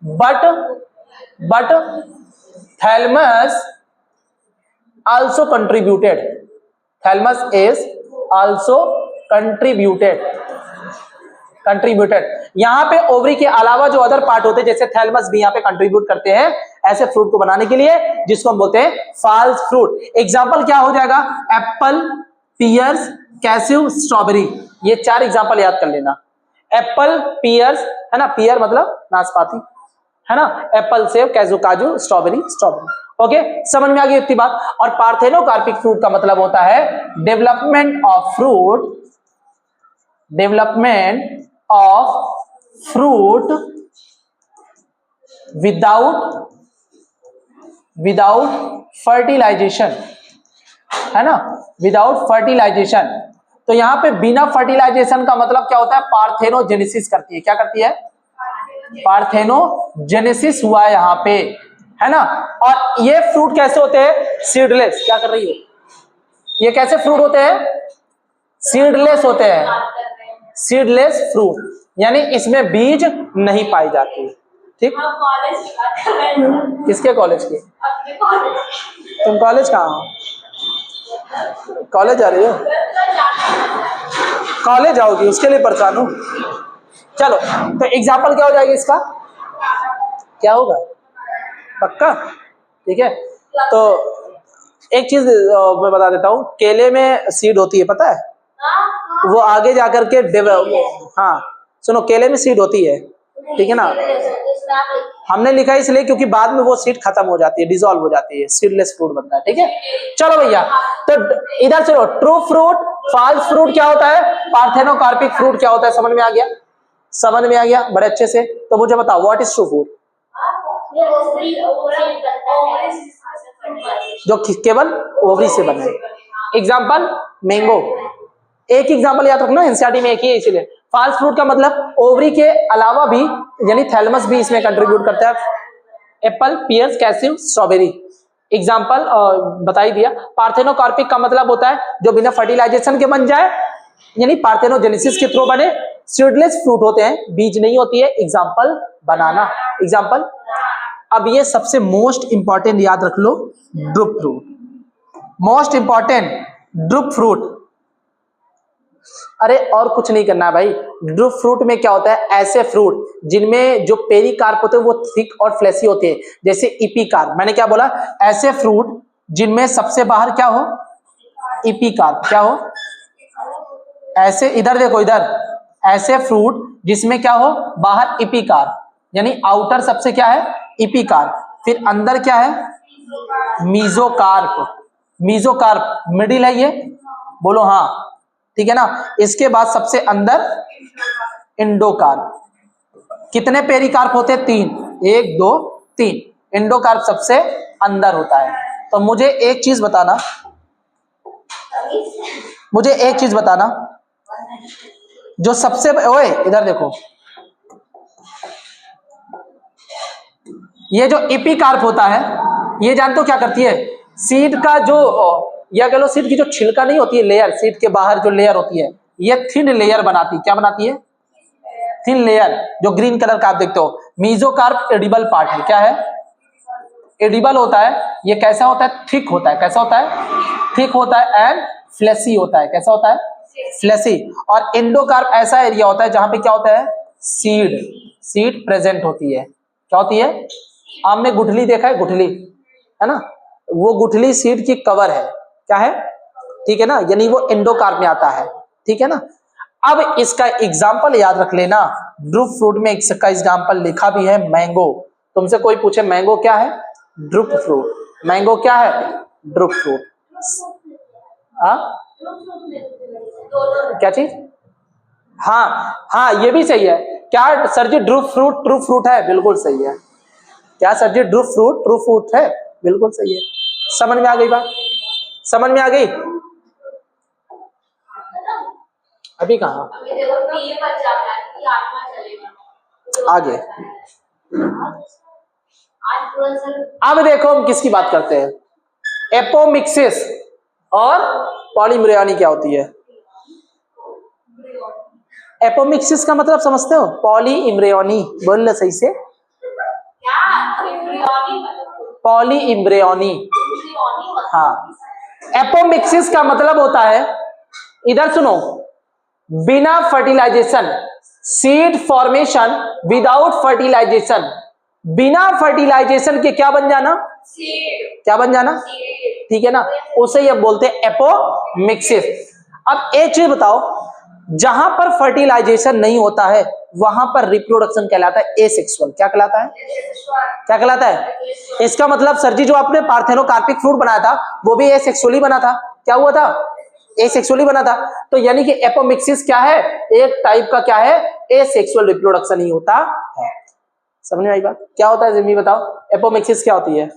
but thalamus also contributed, thalamus is also contributed। यहां पे ओवरी के अलावा जो अदर पार्ट होते हैं जैसे थैलमस भी यहां पे कंट्रीब्यूट करते हैं ऐसे फ्रूट को बनाने के लिए, जिसको हम बोलते हैं फॉल्स फ्रूट। एग्जांपल क्या हो जाएगा, एप्पल, पियर्स, कैस्यू, स्ट्रॉबेरी। ये 4 एग्जांपल याद कर लेना। एप्पल, पियर्स, है ना, पियर मतलब नाशपाती, है ना, एप्पल, सेब, कैजू, काजू, स्ट्रॉबेरी। ओके, समझ में आ गई इतनी बात। और पार्थेनोकार्पिक फ्रूट का मतलब होता है development of fruit without fertilisation, है ना, विदाउट फर्टिलाइजेशन। तो यहां पे बिना फर्टिलाइजेशन का मतलब क्या होता है, पार्थेनोजेनेसिस करती है। क्या करती है, पार्थेनोजेनेसिस हुआ है यहां पे, है ना। और ये फ्रूट कैसे होते हैं, सीडलेस। क्या कर रही है, ये कैसे फ्रूट होते हैं, सीडलेस होते हैं, सीडलेस फ्रूट, यानी इसमें बीज नहीं पाई जाती। ठीक, किसके कॉलेज की, तुम कॉलेज कहाँ हो, कॉलेज जा रही हो, कॉलेज जाओगी उसके लिए परेशान हूं। चलो, तो एग्जाम्पल क्या हो जाएगा इसका, क्या होगा, पक्का, ठीक है। तो एक चीज मैं बता देता हूं, केले में सीड होती है, पता है, वो आगे जाकर के हाँ सुनो, केले में सीड होती है, ठीक है ना। हमने लिखा है इसलिए क्योंकि बाद में वो सीड खत्म हो जाती है, डिसॉल्व हो जाती है, सीडलेस फ्रूट बनता है, ठीक है। चलो भैया, तो इधर चलो, ट्रू फ्रूट, फॉल्स फ्रूट क्या होता है, पार्थेनोकार्पिक फ्रूट क्या होता है, समझ में आ गया, समझ में आ गया बड़े अच्छे से। तो मुझे बताओ, व्हाट इज ट्रू फ्रूट, जो केवल ओवरी से बने। एग्जाम्पल मैंगो, एक एग्जाम्पल याद रखना, एनसीईआरटी में एक ही है इसीलिए। फॉल्स फ्रूट का मतलब ओवरी के अलावा भी, यानी थैलमस भी इसमें कंट्रीब्यूट करता है। Apple, pears, cashew, strawberry. Example बता ही दिया। पार्थेनोकार्पिक का मतलब होता है जो बिना फर्टिलाइजेशन के बन जाए, यानी पार्थेनोजेनेसिस के थ्रू बने। सीडलेस फ्रूट होते हैं, बीज नहीं होती है। Example banana, example. अब ये सबसे मोस्ट इंपॉर्टेंट याद रख लो, drupe fruit, most important drupe fruit. अरे और कुछ नहीं करना है भाई। ड्रुप फ्रूट में क्या होता है, ऐसे फ्रूट जिनमें जो पेरिकार्प होते हैं वो थिक और फ्लैसी होते हैं, जैसे इपिकार्प। मैंने क्या बोला, ऐसे फ्रूट जिनमें सबसे बाहर क्या हो, इपिकार्प। क्या हो, ऐसे, इधर देखो इधर, ऐसे फ्रूट जिसमें क्या हो, बाहर इपिकार्प, यानी आउटर सबसे क्या है, इपिकार्प, फिर अंदर क्या है, मीजोकार्प। मीजोकार्प मिडिल है ये, बोलो हाँ, ठीक है ना। इसके बाद सबसे अंदर एंडोकार्प। कितने पेरिकार्प होते हैं, 3, 1 2 3। एंडोकार्प सबसे अंदर होता है। तो मुझे एक चीज बताना, मुझे एक चीज बताना, जो सबसे, ओए इधर देखो, ये जो एपिकार्प होता है, ये जानते हो क्या करती है? सीड का जो, या कह लो सीड की जो छिलका नहीं होती है, लेयर, सीड के बाहर जो लेयर होती है, ये थिन लेयर बनाती है। क्या बनाती है? थिन लेयर, जो ग्रीन कलर का आप देखते हो। मीजोकार्प एडिबल पार्ट है। क्या है? एडिबल होता है। ये कैसा होता है? थिक होता है। कैसा होता है? थिक होता है एंड फ्लेसी होता है। कैसा होता है? फ्लेसी। और एंडोकार्प ऐसा एरिया होता है जहां पे क्या होता है? सीड, सीड प्रेजेंट होती है। क्या होती है? आपने गुठली देखा है? गुठली है ना, वो गुठली सीड की कवर है। क्या है? ठीक है ना, यानी वो एंडोकार्प में आता है। ठीक है ना। अब इसका एग्जाम्पल याद रख लेना, ड्रूप फ्रूट में इसका एग्जाम्पल लिखा भी है, मैंगो। तुमसे कोई पूछे मैंगो क्या है? Drupe fruit. मैंगो क्या है? Drupe fruit. क्या चीज? हाँ हाँ, ये भी सही है। क्या सर जी ड्रूप फ्रूट ट्रू फ्रूट है? बिल्कुल सही है। क्या सर जी ड्रूप फ्रूट ट्रू फ्रूट है? बिल्कुल सही है। समझ में आ गई बात? समझ में आ गई? अभी कहाँ आगे? अब देखो हम किसकी बात करते हैं, एपोमिक्सिस और पॉलीम्ब्रियोनी क्या होती है? एपोमिक्सिस का मतलब समझते हो? पॉली इम्ब्रियोनी, बोल ले सही से। पॉली इम्ब्रियोनी, हाँ। एपोमिक्सिस का मतलब होता है, इधर सुनो, बिना fertilisation, seed formation without fertilisation. बिना फर्टिलाइजेशन के क्या बन जाना? सीड। क्या बन जाना? ठीक है ना, उसे ये बोलते हैं एपोमिक्सिस। अब एक चीज बताओ, जहां पर फर्टिलाइजेशन नहीं होता है वहां पर रिप्रोडक्शन कहलाता है एसेक्सुअल। क्या कहलाता है? क्या कहलाता है? इसका मतलब सर जी जो आपने पार्थेनोकार्पिक फ्रूट बनाया था वो भी एसेक्सुअली बना था। क्या हुआ था? एसेक्सुअली बना था। तो यानी कि एपोमिक्सिस क्या है? एक टाइप का क्या है? एसेक्सुअल रिप्रोडक्शन ही होता है। समझ में आई बात? क्या होता है जिम्मी बताओ, एपोमिक्सिस क्या होती है?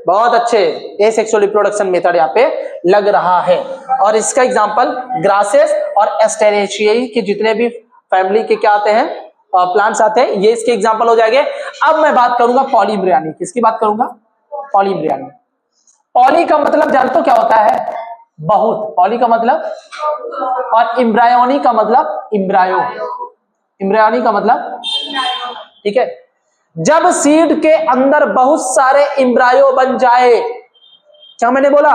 बहुत अच्छे, एसेक्सुअल रिप्रोडक्शन मेथड यहाँ पे लग रहा है। और इसका एग्जांपल ग्रासेस और एस्टेरेशियाई के जितने भी फैमिली के क्या आते हैं, प्लांट्स आते हैं, ये इसके एग्जांपल हो जाएंगे। अब मैं बात करूंगा पॉलीम्ब्रियोनी। किसकी बात करूंगा? पॉलीम्ब्रियोनी। पॉली का मतलब जानते हो क्या होता है? बहुत। पॉली का मतलब, और इम्ब्रायोनी का मतलब इम्ब्रायो। इम्ब्रायोनी का मतलब, ठीक है, जब सीड के अंदर बहुत सारे इम्ब्रायो बन जाए। क्या मैंने बोला?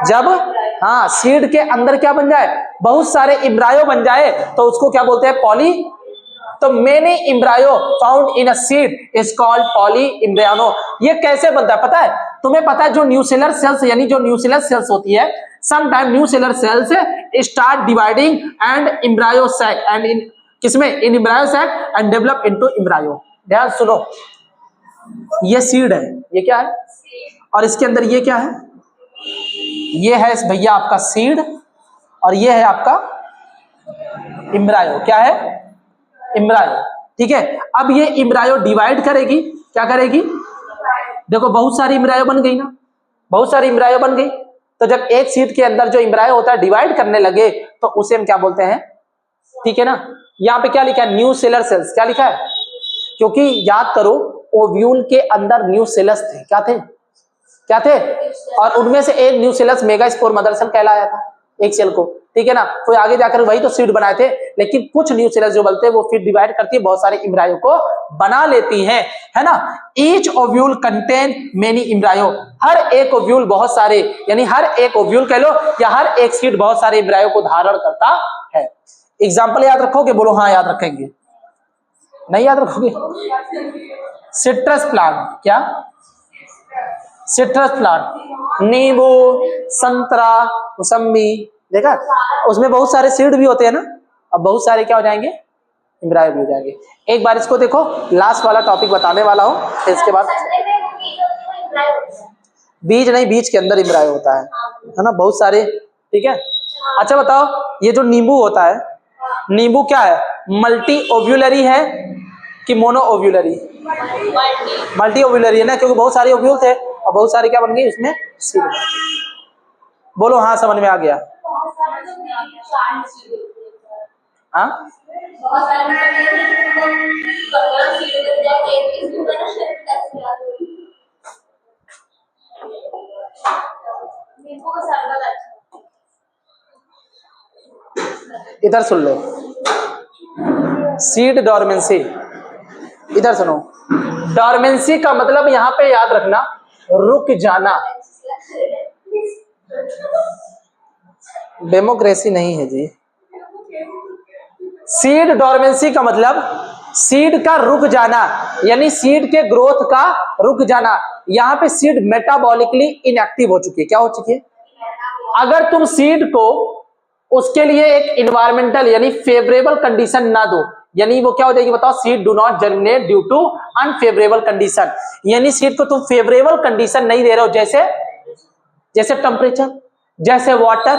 जब, हाँ, सीड के अंदर क्या बन जाए? बहुत सारे इम्ब्रायो बन जाए तो उसको क्या बोलते हैं? पॉली। तो many embryo found in a seed is called polyembryony. ये कैसे बनता है पता है तुम्हें? पता है जो न्यूसेलर सेल्स, यानी जो न्यूसेलर सेल्स होती है, some time nucellar cells start dividing and embryo sac and in, किसमें? In embryo sac and develop into embryo. ध्यान सुनो, ये सीड है, ये क्या है? और इसके अंदर ये क्या है? ये है भैया आपका सीड, और ये है आपका इम्ब्रायो। क्या है? इम्ब्रायो। ठीक है, अब ये इम्ब्रायो डिवाइड करेगी। क्या करेगी? देखो बहुत सारी इम्ब्रायो बन गई ना, बहुत सारी इम्ब्रायो बन गई। तो जब एक सीड के अंदर जो इम्ब्रायो होता है डिवाइड करने लगे तो उसे हम क्या बोलते हैं? ठीक है ना, यहाँ पे क्या लिखा है? New seller sales. क्या लिखा है? क्योंकि याद करो ओव्यूल के अंदर न्यू सेलस थे। क्या थे? क्या थे? और उनमें से एक new cells megaspore mother cell कहलाया था, एक सेल को। ठीक है ना, कोई आगे जाकर वही तो सीड बनाए थे, लेकिन कुछ न्यू सेलस जो बोलते हैं वो फिर डिवाइड करती है, बहुत सारे इम्ब्रायो को बना लेती हैं, है ना। Each ovule contain many embryo. हर एक ओव्यूल बहुत सारे, यानी हर एक ओव्यूल कह लो या हर एक सीड बहुत सारे इम्ब्रायो को धारण करता है। एग्जाम्पल याद रखोगे? बोलो हाँ याद रखेंगे। नहीं याद रखोगे? Citrus plant. क्या? सिट्रस प्लांट, नींबू, संतरा, मौसम्बी, देखा उसमें बहुत सारे सीड भी होते हैं ना। अब बहुत सारे क्या हो जाएंगे? इम्ब्रायो भी हो जाएंगे। एक बार इसको देखो, लास्ट वाला टॉपिक बताने वाला हूं, इसके बाद बीज नहीं, बीज के अंदर इम्ब्रायो होता है ना, बहुत सारे। ठीक है, अच्छा बताओ, ये जो नींबू होता है, नींबू क्या है? मल्टी ओव्यूलरी है कि मोनो ओव्यूलरी? मल्टी ओव्यूलर है ना, क्योंकि बहुत सारे ओव्यूल थे और बहुत सारे क्या बन गई उसमें सीड। बोलो हाँ समझ में आ गया। हाँ इधर सुन लो, सीड डॉर्मेंसी, इधर सुनो। डॉर्मेंसी का मतलब यहां पे याद रखना रुक जाना, डेमोक्रेसी नहीं है जी। सीड डॉर्मेंसी का मतलब सीड का रुक जाना, यानी सीड के ग्रोथ का रुक जाना। यहां पे सीड मेटाबॉलिकली इनएक्टिव हो चुकी है। क्या हो चुकी है? अगर तुम सीड को उसके लिए एक इन्वायरमेंटल यानी फेवरेबल कंडीशन ना दो, यानी वो क्या हो जाएगी बताओ? Seed do not germinate due to unfavourable condition. यानी सीड को तुम फेवरेबल कंडीशन नहीं दे रहे हो, जैसे टेम्परेचर, जैसे वाटर,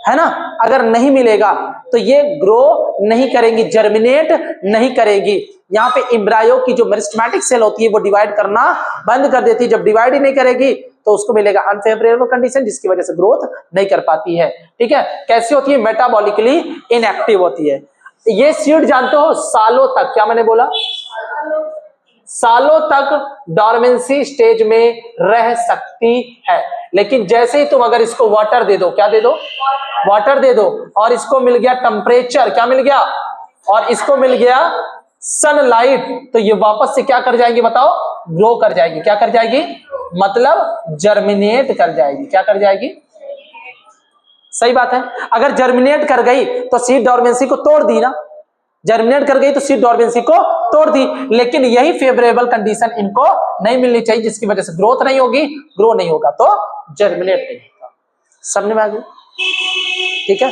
है ना। अगर नहीं मिलेगा तो ये ग्रो नहीं करेंगी, जर्मिनेट नहीं करेगी। यहाँ पे एम्ब्रायो की जो मेरिस्टेमेटिक सेल होती है वो डिवाइड करना बंद कर देती है। जब डिवाइड ही नहीं करेगी तो उसको मिलेगा अनफेवरेबल कंडीशन, जिसकी वजह से ग्रोथ नहीं कर पाती है। ठीक है, कैसी होती है? मेटाबॉलिकली इनएक्टिव होती है। ये सीड जानते हो सालों तक, क्या मैंने बोला? सालों तक डॉर्मेंसी स्टेज में रह सकती है। लेकिन जैसे ही तुम अगर इसको वाटर दे दो, क्या दे दो? वाटर दे दो, और इसको मिल गया टेम्परेचर, क्या मिल गया? और इसको मिल गया सनलाइट, तो ये वापस से क्या कर जाएंगी बताओ? ग्रो कर जाएगी। क्या कर जाएगी? मतलब जर्मिनेट कर जाएगी। क्या कर जाएगी? सही बात है। अगर जर्मिनेट कर गई तो सीड डॉर्मेंसी को तोड़ दी ना, जर्मिनेट कर गई तो सीड डॉर्मेंसी को तोड़ दी। लेकिन यही फेवरेबल कंडीशन इनको नहीं मिलनी चाहिए, जिसकी वजह से ग्रोथ नहीं होगी, ग्रो नहीं होगा तो जर्मिनेट नहीं होगा। समझ में आ गया? ठीक है।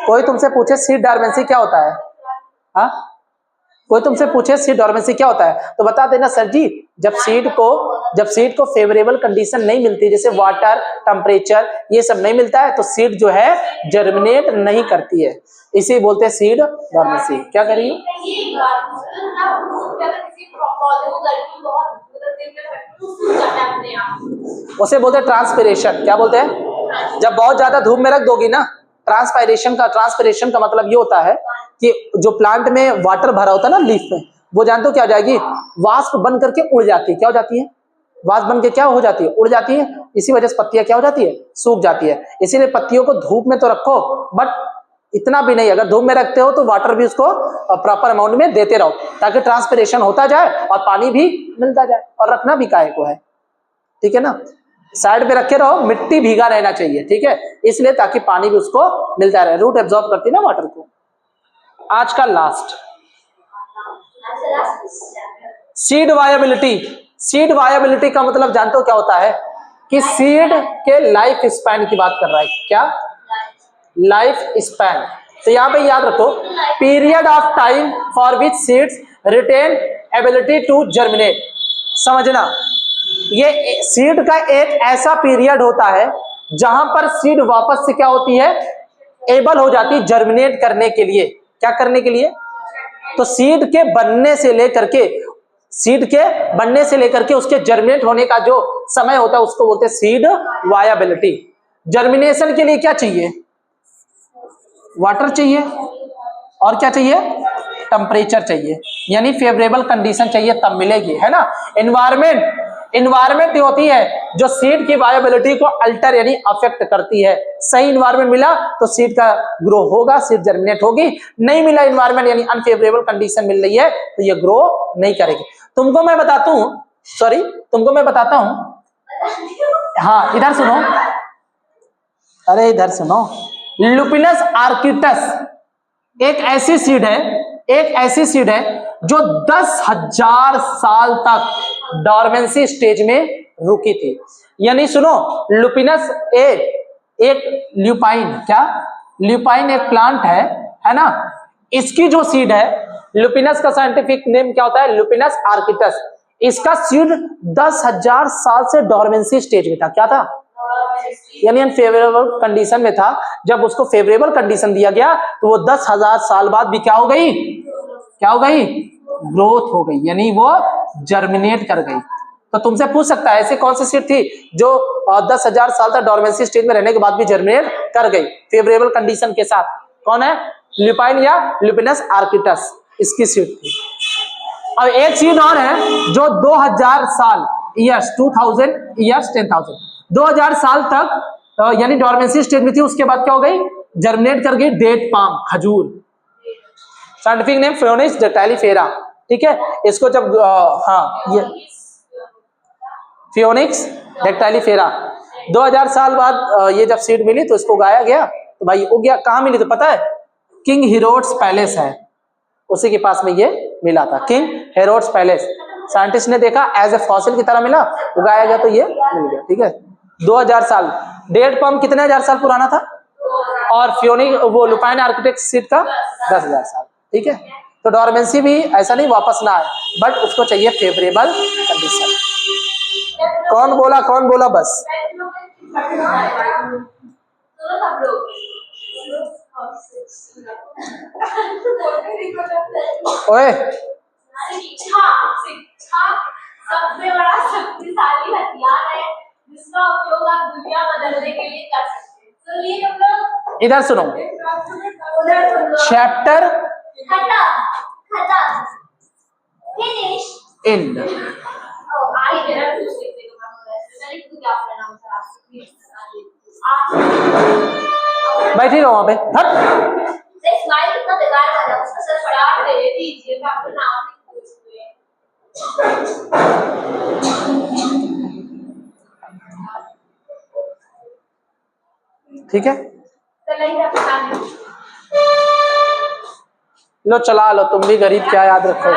कोई तुमसे पूछे सीड डॉर्मेंसी क्या होता है? हाँ, कोई तुमसे पूछे सीड डॉर्मेंसी क्या होता है तो बता देना सर जी, जब सीड को फेवरेबल कंडीशन नहीं मिलती, जैसे वाटर, टेम्परेचर, ये सब नहीं मिलता है, तो सीड जो है जर्मिनेट नहीं करती है। इसे बोलते हैं सीड डॉर्मेंसी। क्या करिए? उसे बोलते हैं ट्रांसपिरेशन। क्या बोलते हैं? जब बहुत ज्यादा धूप में रख दोगी ना, ट्रांसपिरेशन का मतलब ये होता है कि जो प्लांट में वाटर भरा होता है ना लीफ में, वो जानते हो क्या हो जाएगी? वाष्प बन करके उड़ जाती है। क्या हो जाती है? वाष्प बन के क्या हो जाती है? उड़ जाती है। इसी वजह से पत्तियां क्या हो जाती है? सूख जाती है। इसीलिए पत्तियों को धूप में तो रखो, बट इतना भी नहीं। अगर धूप में रखते हो तो वाटर भी उसको प्रॉपर अमाउंट में देते रहो, ताकि ट्रांसपिरेशन होता जाए और पानी भी मिलता जाए। और रखना भी काहे को है? ठीक है ना, साइड पे रखे रहो, मिट्टी भीगा रहना चाहिए। ठीक है, इसलिए ताकि पानी भी उसको मिलता रहे, रूट एब्जॉर्ब करती है ना वाटर को। आज का last, seed viability. Seed viability का मतलब जानते हो क्या होता है? कि सीड के लाइफ स्पैन की बात कर रहा है। क्या? Life span. तो यहां पे याद रखो, period of time for which seeds retain ability to germinate. समझना, ये सीड का एक ऐसा पीरियड होता है जहां पर सीड वापस से क्या होती है? एबल हो जाती है जर्मिनेट करने के लिए। क्या करने के लिए? तो सीड के बनने से लेकर के उसके जर्मिनेट होने का जो समय होता है उसको बोलते हैं सीड वायबिलिटी। जर्मिनेशन के लिए क्या चाहिए? वाटर चाहिए, और क्या चाहिए? टेम्परेचर चाहिए, यानी फेवरेबल कंडीशन चाहिए, तब मिलेगी, है ना। इन्वायरमेंट होती है जो सीड की वायबिलिटी को अल्टर यानी अफेक्ट करती है। सही इन्वायरमेंट मिला तो सीड का ग्रो होगा, सीड जर्मिनेट होगी। नहीं मिला इन्वायरमेंट यानी अनफेवरेबल कंडीशन मिल रही है तो ये ग्रो नहीं करेगी। तुमको मैं बताता हूं, हाँ इधर सुनो, अरे इधर सुनो। लुपिनस आर्किटस एक ऐसी सीड है जो 10,000 साल तक डॉर्मेंसी स्टेज में रुकी थी। यानी सुनो, लुपिनस एक ल्यूपाइन, क्या? ल्यूपाइन एक प्लांट है ना। इसकी जो सीड है, लुपिनस का साइंटिफिक नेम क्या होता है? लुपिनस आर्किटस। इसका सीड 10,000 साल से डॉर्मेंसी स्टेज में था। क्या था? यानी अनफेवरेबल कंडीशन में था। जब उसको फेवरेबल कंडीशन दिया गया तो वो 10,000 साल बाद भी क्या हो गई? ग्रोथ हो गई, यानी वो जर्मिनेट कर गई। तो तुमसे पूछ सकता है ऐसी कौन सी सीड थी जो 10,000 साल तक डोरमेंसी स्टेज में रहने के बाद भी जर्मिनेट कर गई फेवरेबल कंडीशन के साथ? कौन है? ल्यूपाइन या ल्यूपिनस आर्किटस, इसकी सीड थी। अब एक सीड और है जो 2000 साल ईयर्स 2000 ईयर्स 10,000 2000 साल तक यानी डोरमेंसी स्टेज में थी, उसके बाद क्या हो गई? जर्मिनेट कर गई। डेट पाम, खजूर। Scientific name phoenix dactylifera. ठीक है, इसको जब हाँ ये फियोनिक्स डेक्टाइलिफेरा 2000 साल बाद ये जब सीड मिली तो इसको उगाया गया। तो भाई उग गया। कहाँ मिली तो पता है? किंग हेरोड्स पैलेस है, उसी के पास में ये मिला था। किंग हेरोड्स पैलेस साइंटिस्ट ने देखा एज ए फॉसिल की तरह मिला, उगाया गया तो ये मिल गया। ठीक है, 2000 साल। डेट पम कितने हजार साल पुराना था? और फियोनिक वो लुपाइन आर्किटेक्ट सीड का 10,000 साल। ठीक है, तो डोरमेंसी भी ऐसा नहीं वापस ना आए, बट उसको चाहिए फेवरेबल कंडीशन। कौन बोला कौन बोला? बस ओए सबसे बड़ा शक्तिशाली हथियार है जिसका उपयोग आप दुनिया बदलने के लिए कर सकते हैं। तो ये हम लोग इधर सुनो। चैप्टर खत्म खत्म फिनिश एंड। आई मेरा कुछ देखने को मन हो रहा है। मैंने खुद क्या अपना नाम था आपसे बैठी रहो वहां पे। स्माइल कितना बेकार वाला, उसका सर फटाफट दे दीजिए, मैं अपना नाम नहीं पूछूंगी। ठीक है, चलिए अपना लो चला लो, तुम भी गरीब क्या याद रखोगे।